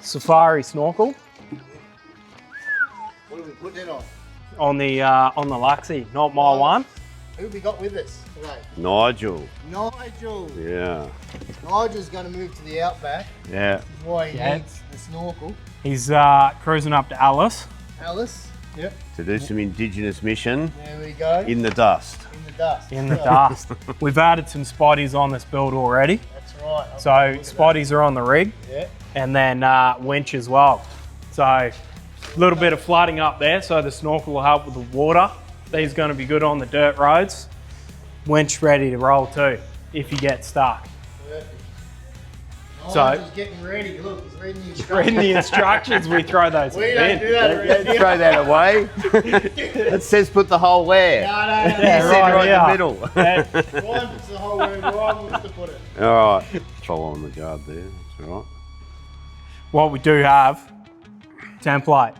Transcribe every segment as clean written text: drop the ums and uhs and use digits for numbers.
Safari Snorkel. What are we putting it on? On the Luxie, not my one. Who have we got with us today? Nigel. Nigel. Yeah. Nigel's going to move to the outback. Yeah. That's why he needs the snorkel. He's cruising up to Alice. Alice. Yep. To do some indigenous mission. There we go. In the dust. In the dust. In the dust. We've added some spotties on this build already. That's right. So spotties are on the rig. Yeah. And then winch as well. So a little bit of flooding up there, so the snorkel will help with the water. These are going to be good on the dirt roads. Winch ready to roll too, if you get stuck. Perfect. So he's getting ready. Look, he's reading the instructions. reading the instructions, we throw those We in. don't do that around here. Throw that away. It says put the hole where? No. Yeah, You said right yeah. in the middle. Yeah. Ryan puts the whole way Ryan wants to put it. All right. Following the guard there. That's all right. What we do have, template.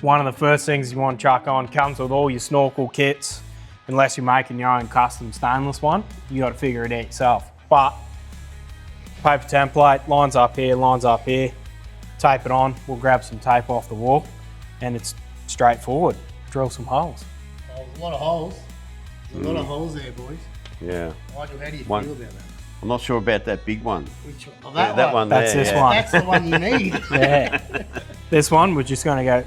One of the first things you want to chuck on comes with all your snorkel kits. Unless you're making your own custom stainless one, you got to figure it out yourself. But paper template, lines up here, tape it on. We'll grab some tape off the wall and it's straightforward. Drill some holes. Oh, there's a lot of holes. There's a lot of holes there, boys. Yeah. Nigel, how do you One. feel about that? I'm not sure about that big one. Which one? Oh, Yeah, that, that one. one That's there, this yeah. one. That's the one you need. Yeah. This one, we're just going to go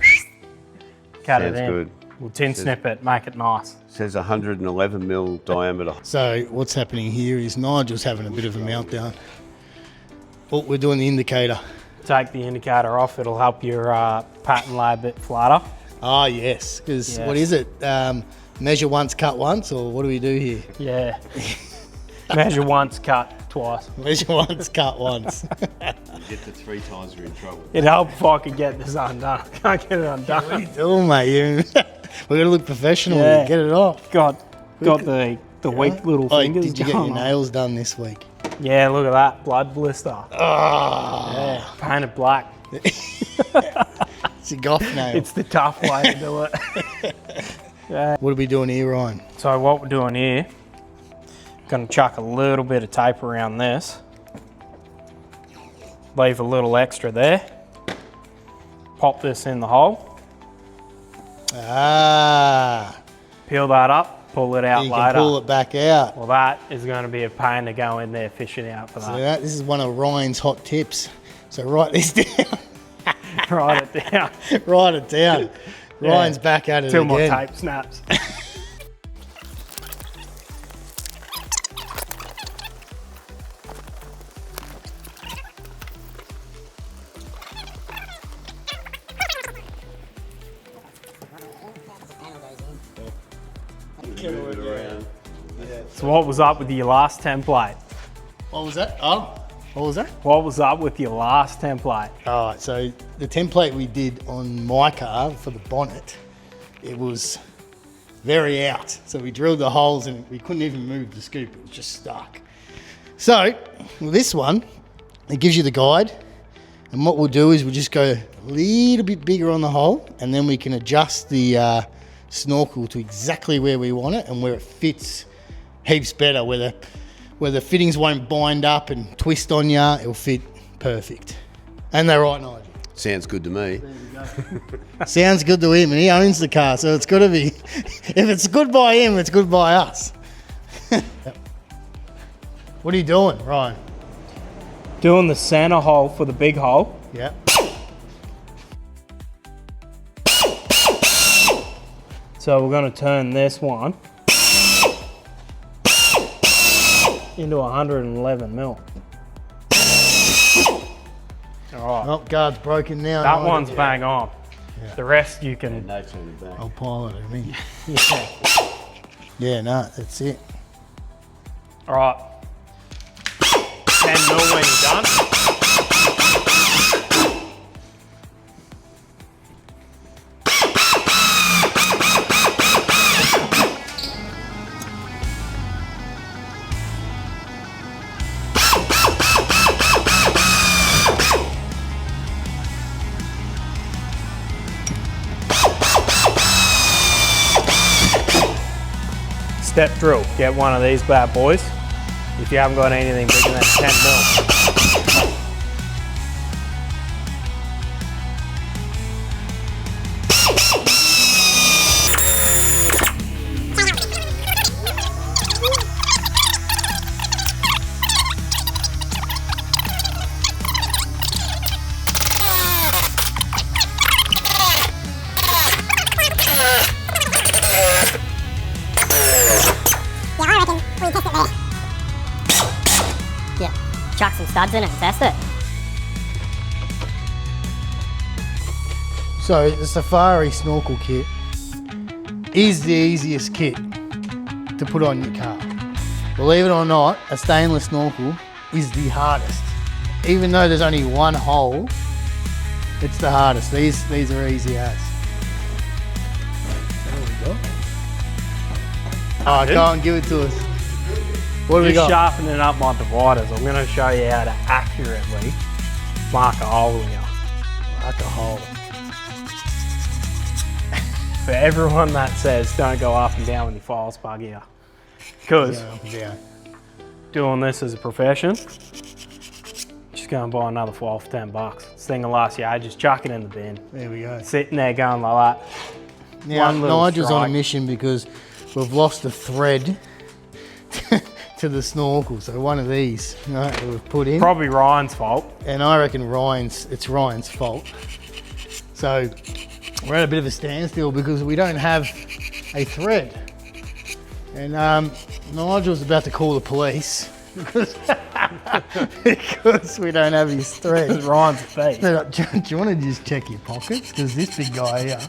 cut Sounds it in. good. We'll tin snip it, make it nice. Says 111 mil diameter. So what's happening here is Nigel's having a bit of a meltdown. Oh, we're doing the indicator. Take the indicator off, it'll help your pattern lay a bit flatter. Ah, yes. Because Yes. what is it? Measure once, cut once, or what do we do here? Yeah. Measure once, cut twice. Measure once, cut once. You get to 3 times, you're in trouble. It'd help if I could get this undone. I can't get it undone. What are you doing, mate? We're gonna look professional. Yeah. Get it off. Got the weak little Oh, fingers. did you get going your on. nails done this week? Yeah, look at that blood blister. Ah, Yeah, painted black. it's a goth nail. It's the tough way to do it. What are we doing here, Ryan? So what we're doing here, gonna chuck a little bit of tape around this. Leave a little extra there. Pop this in the hole. Ah, Peel that up, pull it out you later. can pull it back out. Well, that is going to be a pain to go in there fishing out for So that. this is one of Ryan's hot tips. So write this down. Write it down Write it down. Yeah. Ryan's back at it till again. my tape snaps. So what was up with your last template? What was that? Oh, what was that? What was up with your last template? All right, so the template we did on my car for the bonnet, it was very out. So we drilled the holes and we couldn't even move the scoop. It was just stuck. So with this one, it gives you the guide. And what we'll do is we'll just go a little bit bigger on the hole and then we can adjust the snorkel to exactly where we want it and where it fits heaps better, where the fittings won't bind up and twist on you. It'll fit perfect. And they're right, Nigel. Sounds good to me. Sounds good to him, and he owns the car, so it's got to be. If it's good by him, it's good by us. What are you doing, Ryan? Doing the center hole for the big hole. Yeah. So we're going to turn this one into 111 mil. All right. Oh, guard's broken now. That Nigel. one's bang on. Yeah. The rest you can. No turning back. I'll pilot it, I mean. Yeah. Yeah, no, that's it. All right. 10 mil when you're done. Step drill. Get one of these bad boys. If you haven't got anything bigger than 10 mil. chuck some studs in it and test it. So the Safari snorkel kit is the easiest kit to put on your car. Believe it or not, a stainless snorkel is the hardest. Even though there's only one hole, it's the hardest. These are easy as. There we go. Oh, go on, give it to us. What do we Just got? sharpening up my dividers. I'm going to show you how to accurately mark a hole here. Like a hole. For everyone that says don't go up and down with your file spug here. Because Up and down. doing this as a profession, just go and buy another file for 10 bucks. This thing will last you ages. Chuck it in the bin. There we go. Sitting there going like that. Now, One little Nigel's on a strike. mission because we've lost a thread to the snorkel. So one of these, that we've put in. Probably Ryan's fault. And I reckon it's Ryan's fault. So we're at a bit of a standstill because we don't have a thread. And Nigel's about to call the police because we don't have his thread. Ryan's a thief. So, do you want to just check your pockets? Because this big guy here,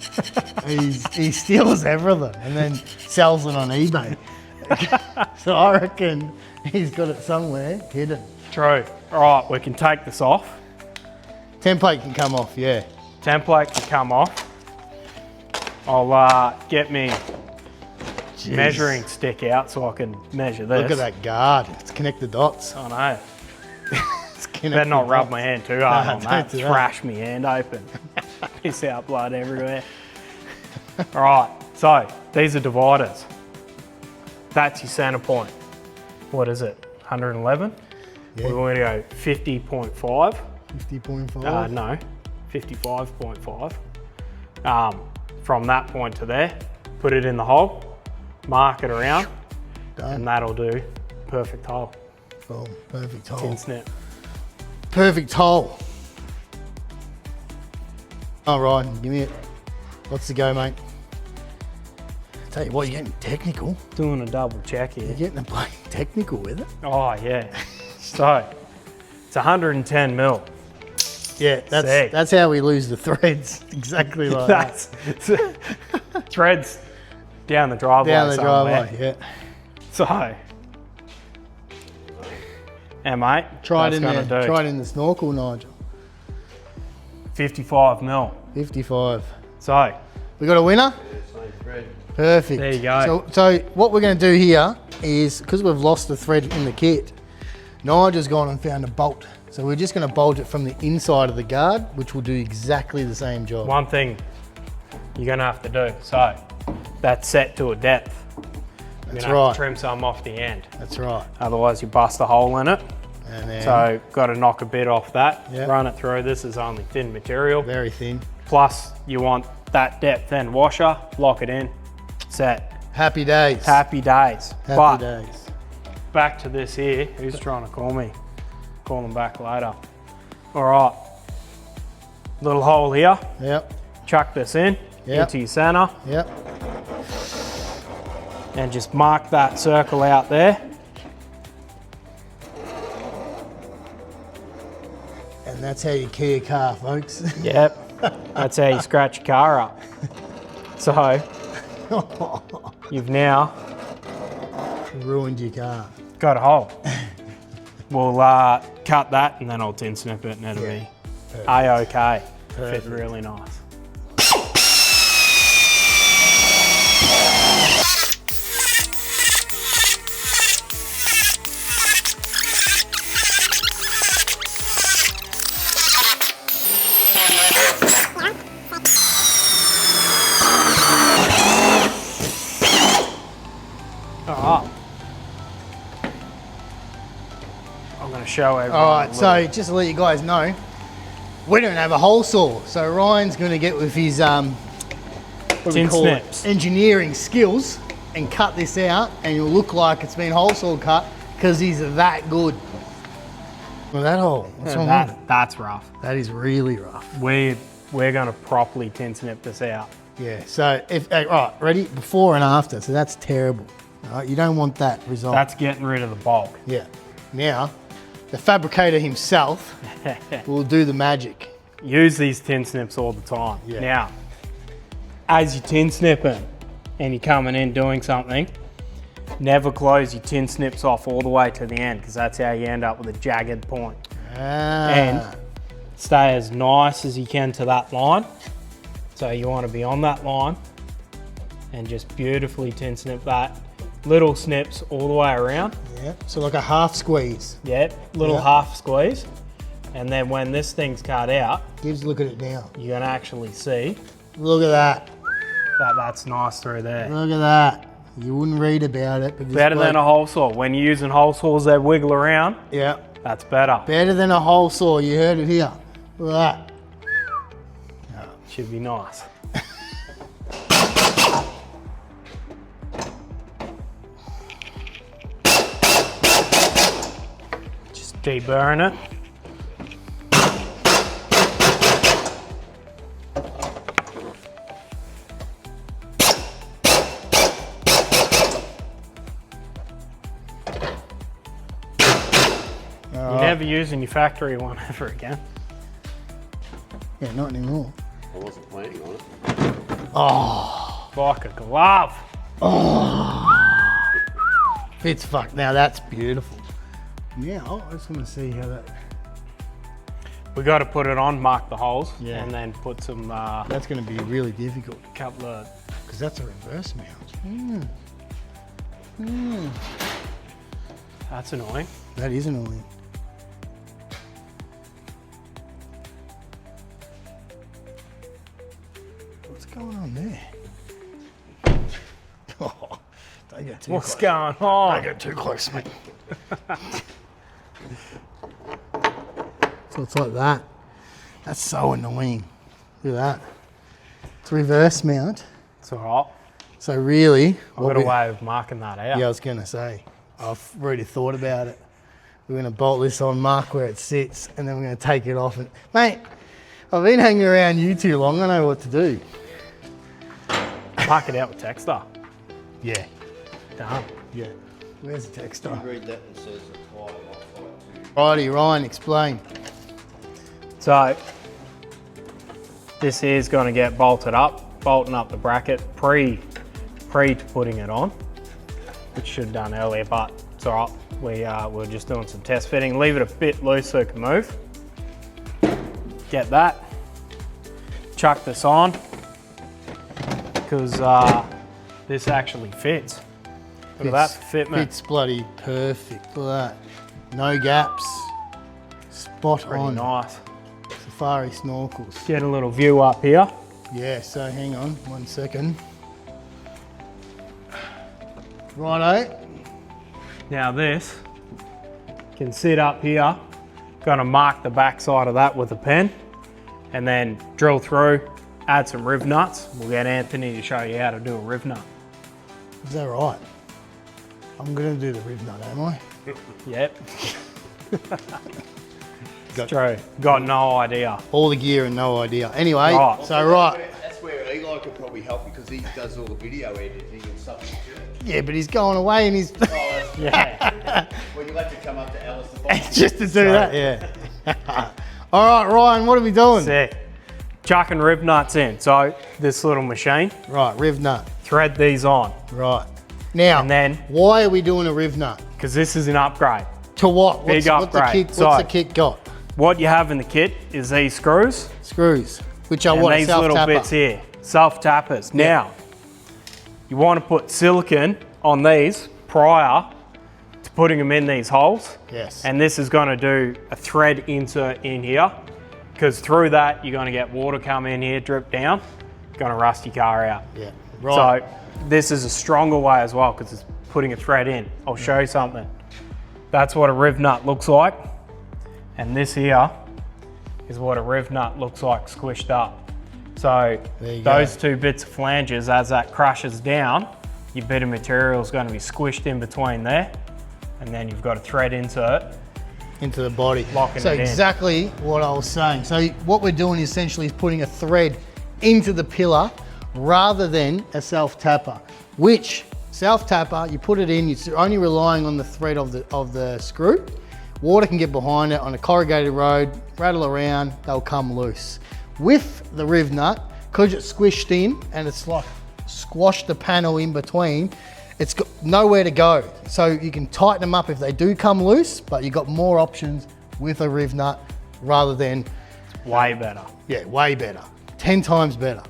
he steals everything and then sells it on eBay. So I reckon he's got it somewhere hidden. True. All right, we can take this off. Template can come off, yeah. Template can come off. I'll get me Jeez. measuring stick out so I can measure this. Look at that guard. Let's connect the dots. I know. Let's connect Better not the rub dots. my hand too hard Nah, on don't that. do that. Thrash me hand open. Piss out blood everywhere. All right, so these are dividers. That's your center point. What is it? 111? Yeah. We want to go 50.5. 50.5. No, 55.5. From that point to there, put it in the hole, mark it around, Done. and that'll do. Perfect hole. Boom. Perfect hole. Tin snip. Perfect hole. All right, give me it. What's the go, mate? Tell you what, you're getting technical. Doing a double check here. You're getting a bloody technical with it. Oh yeah. So it's 110 mil. Yeah, Sick. that's how we lose the threads. Exactly like that. That's threads down the driveway. Down the somewhere. driveway, yeah. So, yeah, mate. Try it that's in gonna there. do. Try it in the snorkel, Nigel. 55 mil. 55. So We got a winner? Perfect. There you go. So what we're going to do here is, because we've lost the thread in the kit, Nigel's gone and found a bolt. So we're just going to bolt it from the inside of the guard, which will do exactly the same job. one thing you're gonna have to do. So that's set to a depth. You're That's gonna have right. to trim some off the end. That's right. Otherwise you bust a hole in it. And then So got to knock a bit off that, Yep. run it through. This is only thin material. very thin. Plus you want that depth end washer, lock it in, set. Happy days. Happy days. Happy But days. back to this here. Who's trying to call me? Call them back later. All right. Little hole here. Yep. Chuck this in Yep. into your center Yep. and just mark that circle out there. And that's how you key a car, folks. Yep. That's how you scratch your car up. So you've now Ruined your car. got a hole. We'll cut that and then I'll tin snip it and it'll be A-OK. Fit really nice. All right. I'm going to show everyone. All a right, little- so just to let you guys know, we don't have a hole saw. So Ryan's going to get with his what do we Tin call it? snips. Engineering skills and cut this out, and it'll look like it's been hole saw cut because he's that good. Well, that hole. What's wrong with it? That's rough. That is really rough. We're going to properly tin snip this out. Yeah. So if right, ready before and after. So that's terrible. All right, you don't want that result. That's getting rid of the bulk. Yeah. Now, the fabricator himself will do the magic. Use these tin snips all the time. Yeah. Now, as you're tin snipping and you're coming in doing something, never close your tin snips off all the way to the end, because that's how you end up with a jagged point. And stay as nice as you can to that line. So you want to be on that line and just beautifully tin snip that. Little snips all the way around. Yeah, so like a half squeeze. Yep, little half squeeze. And then when this thing's cut out, Gives, look at it now. you're gonna actually see Look at that. that that's nice through there. Look at that. You wouldn't read about it, but this Better than bloke- a hole saw. When you're using hole saws that wiggle around, Yeah, that's better. better than a hole saw. You heard it here. Look at that. Should be nice. Just deburring it. You're never using your factory one ever again. Yeah, not anymore. I wasn't planning on it. Like a glove. Fits fuck. Now that's beautiful. Now I just want to see how that. We got to put it on, mark the holes, Yeah. and then put some That's going to be really difficult couple of. because that's a reverse mount. That's annoying. That is annoying. What's going on there? Oh, don't get too What's close. going Don't on? get too close, mate. So it's like that. That's so annoying. Look at that. It's reverse mount. It's all right. So really, I've got a way of marking that out. yeah, I was going to say, I've already thought about it. We're going to bolt this on, mark where it sits, and then we're going to take it off. And mate, I've been hanging around you too long. I know what to do. Mark it out with Texter. Yeah, Done. yeah. Where's the texter? Read that and says apply like to. Righty, Ryan, explain. So this is going to get bolted up, bolting up the bracket pre putting it on, which should have done earlier, but it's all right. We're just doing some test fitting. Leave it a bit loose so it can move. Get that. Chuck this on because this actually fits. Look at that fitment. Fits bloody perfect. Look at that. No gaps. Spot Pretty on. nice. Safari snorkels. Get a little view up here. Yeah, so hang on 1 second. Righto. Now this can sit up here. Gonna mark the back side of that with a pen and then drill through, add some riv nuts. We'll get Anthony to show you how to do a riv nut. Is that right? I'm gonna do the rib nut, am I? Yep. True. Got no idea. All the gear and no idea. Anyway, Right. so right. That's where Eli could probably help because he does all the video editing and stuff. Yeah, but he's going away and he's Yeah. Well, you'll have to come up to Alice the box. just to do that. Yeah. All right, Ryan, what are we doing? Sick. Chucking riv nuts in. So this little machine, Right, riv nut. thread these on. Right. Now, And then- why are we doing a riv nut? Because this is an upgrade. To what? Big What's the upgrade. kit? So- What's the kit got? What you have in the kit is these screws. Screws, which are And what? these little Self-tapper. bits here, self-tappers. Now, you want to put silicone on these prior to putting them in these holes. Yes. And this is going to do a thread insert in here, because through that, you're going to get water come in here, drip down, going to rust your car out. Yeah. Right. So this is a stronger way as well, because it's putting a thread in. I'll show you something. That's what a riv nut looks like. And this here is what a riv nut looks like squished up. So There you those go. two bits of flanges, as that crushes down, your bit of material is going to be squished in between there. And then you've got a thread insert. Into the body. Locking So it in. exactly what I was saying. So what we're doing essentially is putting a thread into the pillar rather than a self-tapper, which self-tapper, you put it in, you're only relying on the thread of the screw, Water can get behind it on a corrugated road, rattle around, they'll come loose. With the riv nut, because it's squished in and it's like squashed the panel in between, it's got nowhere to go. So you can tighten them up if they do come loose, but you've got more options with a riv nut rather than... Way better. Yeah, way better. 10 times better.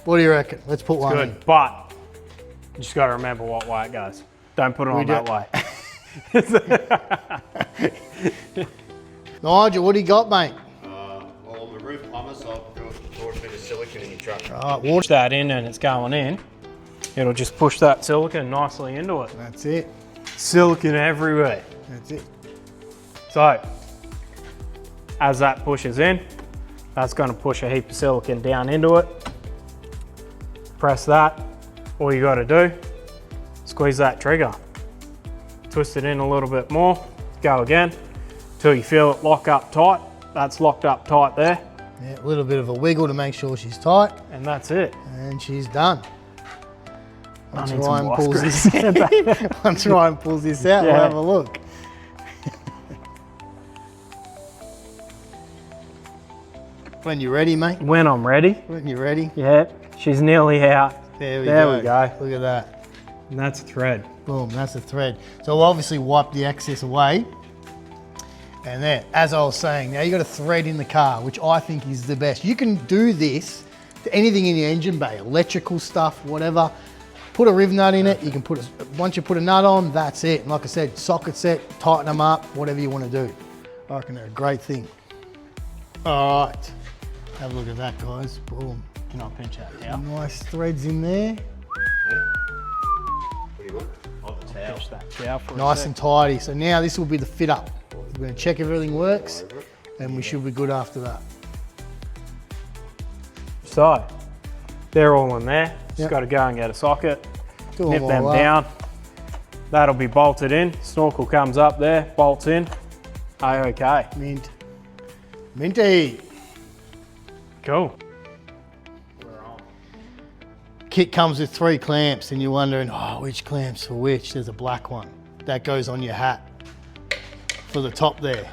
What do you reckon? Let's put one in. Good, but you just got to remember what way it goes. Don't put it on that way. Nigel, what do you got, mate? Well, I'm a roof plumber, so I'll pour a bit of silicone in your truck. All right, Push that in and it's going in. It'll just push that silicone nicely into it. That's it. Silicone everywhere. That's it. So, as that pushes in, that's going to push a heap of silicone down into it. Press that. All you got to do, squeeze that trigger. Twist it in a little bit more. Go again till you feel it lock up tight. That's locked up tight there. Yeah, a little bit of a wiggle to make sure she's tight. And that's it. And she's done. Once need some Ryan pulls ice this once Ryan pulls this out, we'll Yeah. have a look. When you're ready, mate. When I'm ready, When you're ready. yeah, she's nearly out. There we There go. we go. Look at that. And that's a thread. Boom, that's the thread. So we'll obviously wipe the excess away. And there, as I was saying, now you got a thread in the car, which I think is the best. You can do this to anything in the engine bay, electrical stuff, whatever. Put a riv nut in it. You can put it, once you put a nut on, that's it. And like I said, socket set, tighten them up, whatever you want to do. I reckon they're a great thing. All right, have a look at that, guys. Boom. Can I pinch that down? Nice threads in there. What do you want? Oh, the towel. Pinch that down for a Nice sec. and tidy. So now this will be the fit up. We're going to check everything works and we should be good after that. So, they're all in there. Just Yep. got to go and get a socket, Do nip all them up. down. That'll be bolted in. Snorkel comes up there, bolts in. Okay. Mint. Minty. Cool. Kit comes with 3 clamps and you're wondering, oh, which clamps for which? There's a black one. That goes on your hat for the top there.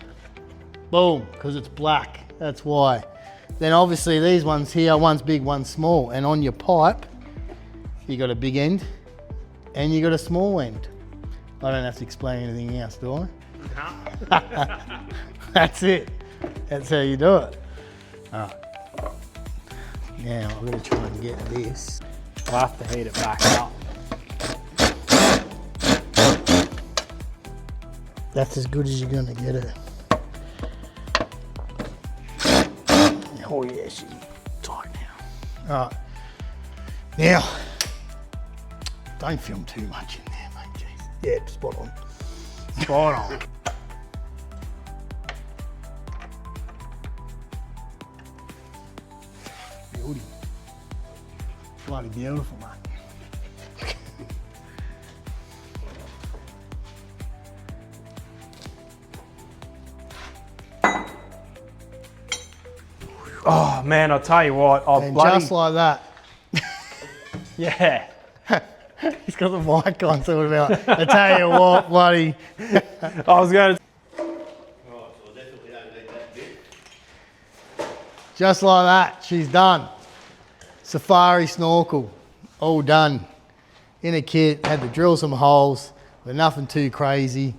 Boom, because it's black. That's why. Then obviously these ones here, one's big, one's small. And on your pipe, you got a big end and you got a small end. I don't have to explain anything else, do I? That's it. That's how you do it. All right. Now I'm gonna try and get this. We'll have to heat it back up. That's as good as you're gonna get it. Oh yeah, she's tight now. All right. Now, don't film too much in there, mate. Jeez. Yeah, spot on. Spot on. Beauty. Bloody beautiful, mate. Oh man, I'll tell you what, I'll And bloody, just like that. yeah. He's got the mic on, so about. I tell you what, bloody. I was going to, Oh, so I definitely don't need that bit. Just like that, she's done. Safari snorkel, all done. In a kit, had to drill some holes, but nothing too crazy.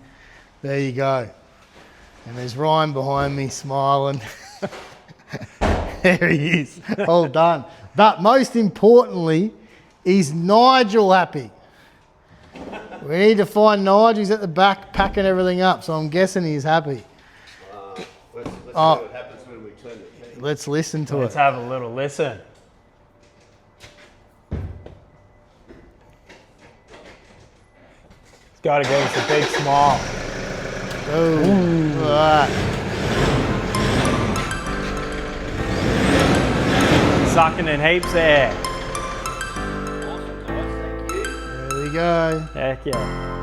There you go. And there's Ryan behind me smiling. There he is, all done. But most importantly, is Nigel happy? We need to find Nigel. He's at the back packing everything up, so I'm guessing he's happy. Let's see Oh. what happens when we turn the key. Let's listen to let's it. have a little listen. It's got to give us a big smile. Oh, look at that. Sucking in heaps there. Awesome, guys. Thank you. There we go. Heck yeah.